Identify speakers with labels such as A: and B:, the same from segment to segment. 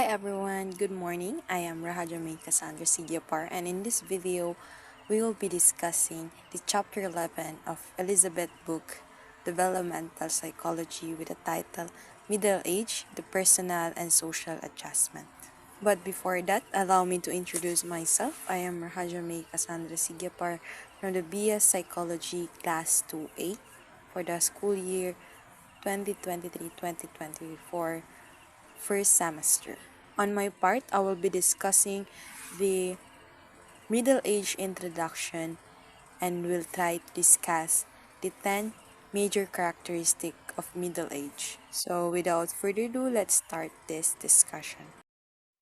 A: everyone, good morning. I am Rahaja Casandra Guiapar, and in this video, we will be discussing the chapter 11 of Elizabeth book, Developmental Psychology, with the title Middle Age, the Personal and Social Adjustment. But before that, allow me to introduce myself. I am Rahaja Casandra Guiapar from the BS Psychology Class 2A for the school year 2023-2024 first semester. On my part, I will be discussing the middle age introduction and will try to discuss the 10 major characteristics of middle age. So without further ado, let's start this discussion.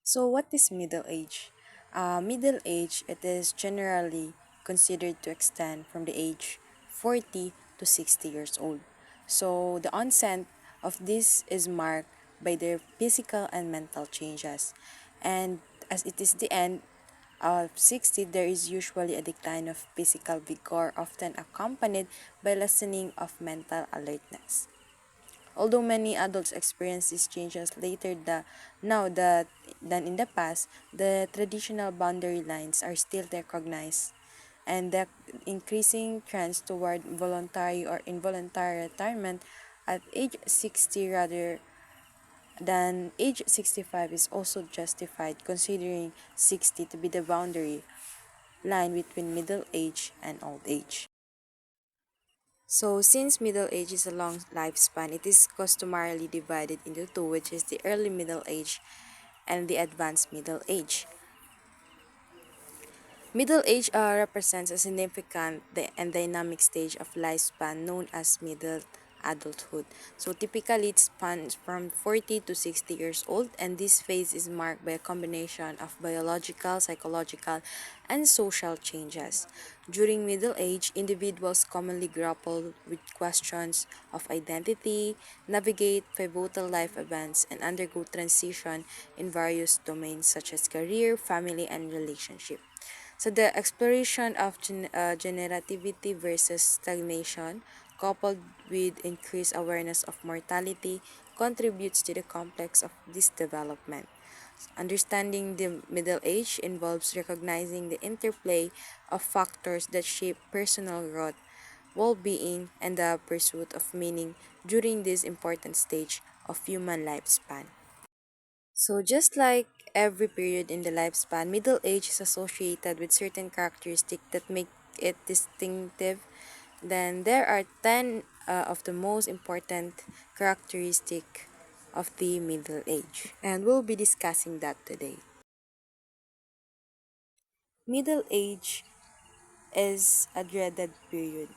A: So what is middle age? Middle age, it is generally considered to extend from the age 40 to 60 years old. So the onset of this is marked by their physical and mental changes. And as it is the end of 60, there is usually a decline of physical vigor, often accompanied by lessening of mental alertness. Although many adults experience these changes than in the past, the traditional boundary lines are still recognized, and the increasing trends toward voluntary or involuntary retirement at age 60 rather than age 65 is also justified, considering 60 to be the boundary line between middle age and old age. So, since middle age is a long lifespan, it is customarily divided into two, which is the early middle age and the advanced middle age. Middle age represents a significant and dynamic stage of lifespan known as middle adulthood. So typically it spans from 40 to 60 years old, and this phase is marked by a combination of biological, psychological, and social changes. During middle age, individuals commonly grapple with questions of identity, navigate pivotal life events, and undergo transition in various domains such as career, family, and relationship. So the exploration of generativity versus stagnation, coupled with increased awareness of mortality, contributes to the complex of this development. Understanding the middle age involves recognizing the interplay of factors that shape personal growth, well-being, and the pursuit of meaning during this important stage of human lifespan. So just like every period in the lifespan, middle age is associated with certain characteristics that make it distinctive. Then there are 10 of the most important characteristic of the middle age, and we'll be discussing that today. Middle age is a dreaded period.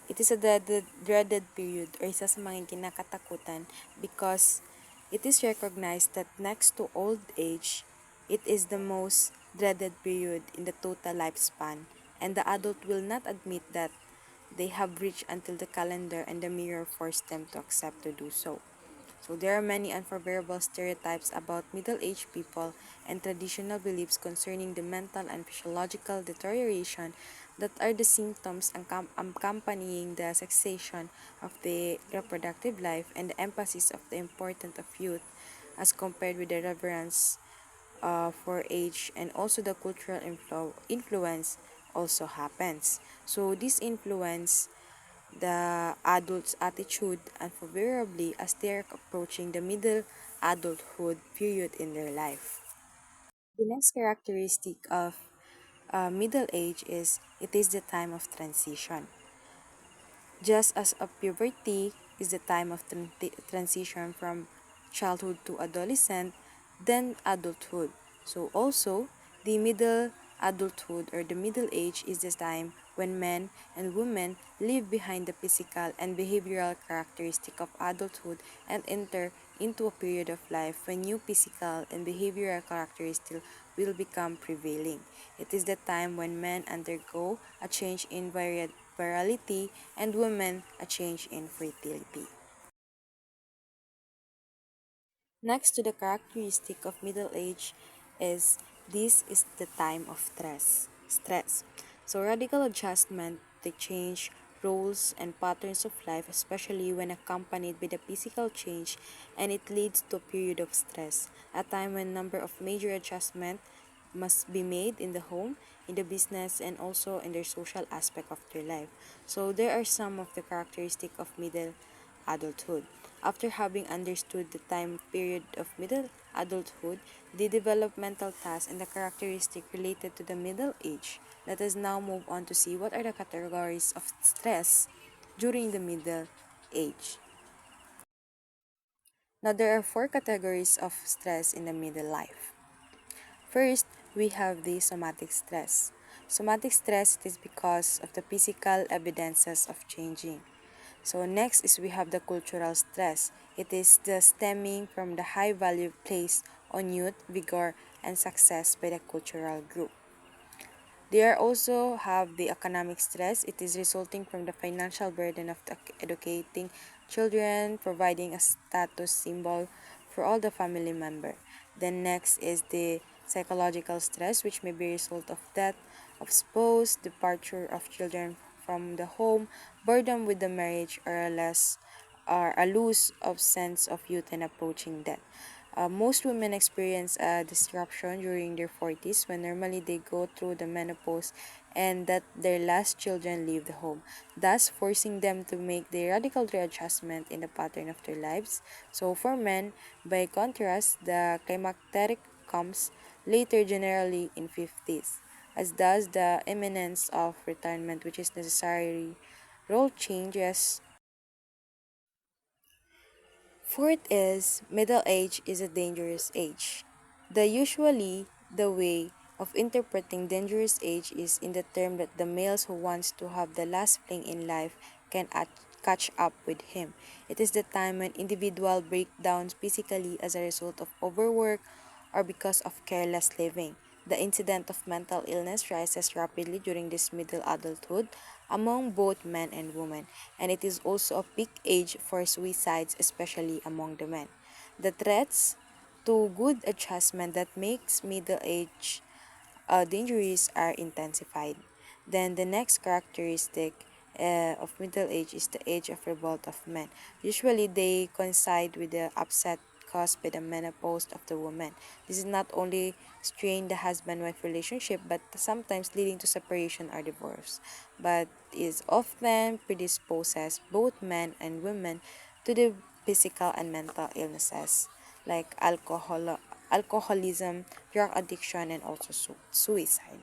A: It is a dreaded period, or isa sa mga kinakatakutan, because it is recognized that next to old age, it is the most dreaded period in the total lifespan, and the adult will not admit that they have reached until the calendar and the mirror force them to accept to do so. So there are many unfavorable stereotypes about middle-aged people and traditional beliefs concerning the mental and physiological deterioration that are the symptoms accompanying the cessation of the reproductive life, and the emphasis of the importance of youth as compared with the reverence for age, and also the cultural influence also happens. So this influence the adult's attitude unfavorably as they are approaching the middle adulthood period in their life. The next characteristic of middle age is it is the time of transition. Just as a puberty is the time of transition from childhood to adolescent, then adulthood. So also, the middle adulthood or the middle age is the time when men and women leave behind the physical and behavioral characteristic of adulthood and enter into a period of life when new physical and behavioral characteristics will become prevailing. It is the time when men undergo a change in virality and women a change in fertility. Next to the characteristic of middle age is this is the time of stress. So radical adjustment to change roles, and patterns of life, especially when accompanied by the physical change, and it leads to a period of stress, a time when number of major adjustments must be made in the home, in the business, and also in their social aspect of their life. So there are some of the characteristics of middle adulthood. After having understood the time period of middle adulthood, the developmental tasks and the characteristic related to the middle age, let us now move on to see what are the categories of stress during the middle age. Now, there are four categories of stress in the middle life. First, we have the somatic stress. Somatic stress is because of the physical evidences of changing. So next is we have the cultural stress. It is the stemming from the high value placed on youth, vigor, and success by the cultural group. They are also have the economic stress. It is resulting from the financial burden of educating children, providing a status symbol for all the family member. Then next is the psychological stress, which may be a result of death of spouse, departure of children from the home, boredom with the marriage, or a loss of sense of youth and approaching death. Most women experience a disruption during their 40s when normally they go through the menopause and that their last children leave the home, thus forcing them to make the radical readjustment in the pattern of their lives. So for men, by contrast, the climacteric comes later, generally in 50s, as does the imminence of retirement, which is necessary role changes. Fourth is middle age is a dangerous age. The way of interpreting dangerous age is in the term that the males who wants to have the last fling in life can catch up with him. It is the time when individual break down physically as a result of overwork or because of careless living. The incidence of mental illness rises rapidly during this middle adulthood among both men and women, and it is also a peak age for suicides, especially among the men. The threats to good adjustment that makes middle age injuries are intensified. Then the next characteristic of middle age is the age of revolt of men. Usually they coincide with the upset caused by the menopause of the woman. This is not only strain the husband-wife relationship but sometimes leading to separation or divorce, but is often predisposes both men and women to the physical and mental illnesses like alcoholism, drug addiction, and also suicide.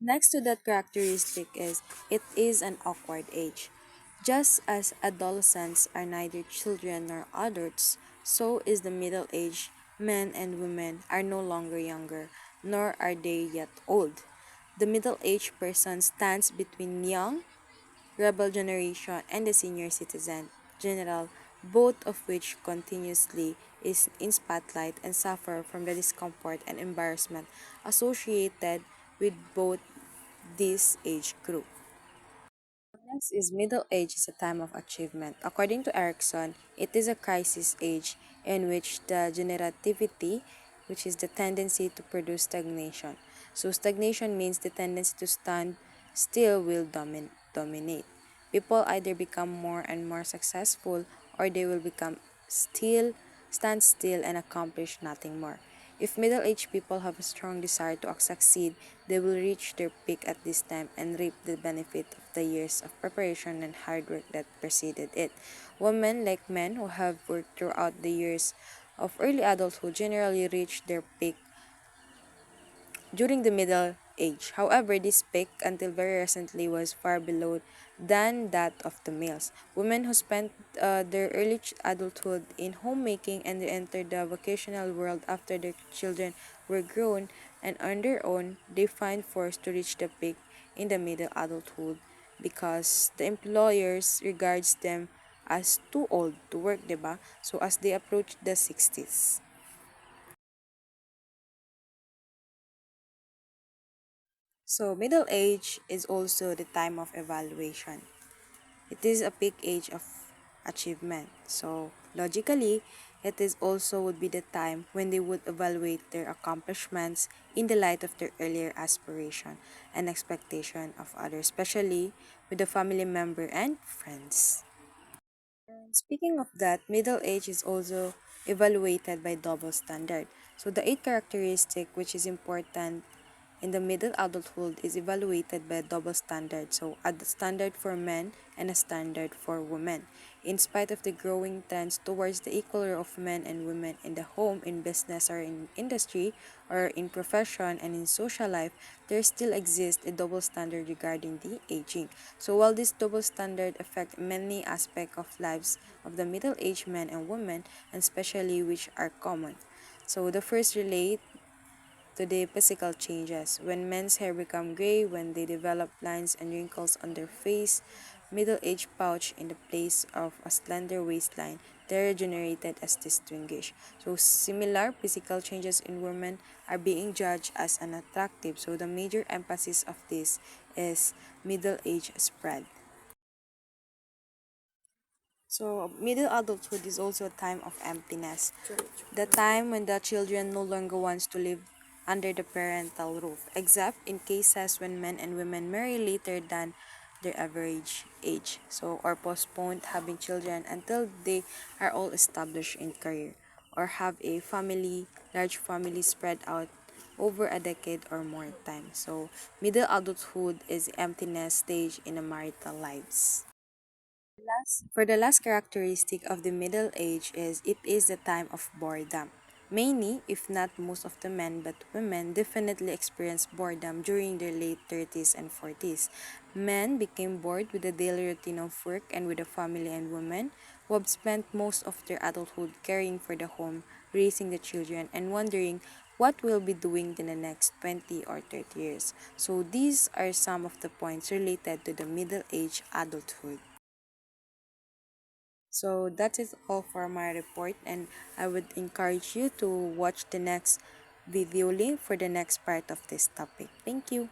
A: Next to that characteristic is it is an awkward age. Just as adolescents are neither children nor adults, so is the middle age. Men and women are no longer younger, nor are they yet old. The middle aged person stands between young rebel generation, and the senior citizen general, both of which continuously is in spotlight and suffer from the discomfort and embarrassment associated with both this age group. Next is middle age is a time of achievement. According to Erickson, it is a crisis age in which the generativity, which is the tendency to produce stagnation. So stagnation means the tendency to stand still will dominate. People either become more and more successful or they will become still stand still and accomplish nothing more. If middle-aged people have a strong desire to succeed, they will reach their peak at this time and reap the benefit of the years of preparation and hard work that preceded it. Women, like men who have worked throughout the years of early adulthood, generally reach their peak during the Middle Age. However, this peak until very recently was far below than that of the males. Women who spent their early adulthood in homemaking and they entered the vocational world after their children were grown and on their own, they find forced to reach the peak in the middle adulthood because the employers regards them as too old to work, diba? So as they approach the 60s. So, middle age is also the time of evaluation. It is a peak age of achievement. So, logically, it is also would be the time when they would evaluate their accomplishments in the light of their earlier aspiration and expectation of others, especially with the family member and friends. And speaking of that, middle age is also evaluated by double standard. So the eight characteristic which is important in the middle adulthood is evaluated by a double standard. So a standard for men and a standard for women. In spite of the growing trends towards the equal role of men and women in the home, in business or in industry or in profession and in social life, there still exists a double standard regarding the aging. So while this double standard affect many aspects of lives of the middle-aged men and women, and especially which are common. So the first relate to the physical changes. When men's hair become gray, when they develop lines and wrinkles on their face, middle-aged pouch in the place of a slender waistline, they're generated as distinguished. So similar physical changes in women are being judged as unattractive. So the major emphasis of this is middle-age spread. So, middle adulthood is also a time of emptiness. The time when the children no longer wants to live under the parental roof, except in cases when men and women marry later than their average age. So, or postpone having children until they are all established in career, or have a family, large family spread out over a decade or more time. So, middle adulthood is the emptiness stage in the marital lives. For the last characteristic of the middle age is it is the time of boredom. Many, if not most of the men but women definitely experience boredom during their late 30s and 40s. Men became bored with the daily routine of work and with the family, and women who have spent most of their adulthood caring for the home, raising the children, and wondering what we'll be doing in the next 20 or 30 years. So these are some of the points related to the middle age adulthood. So that is all for my report, and I would encourage you to watch the next video link for the next part of this topic. Thank you.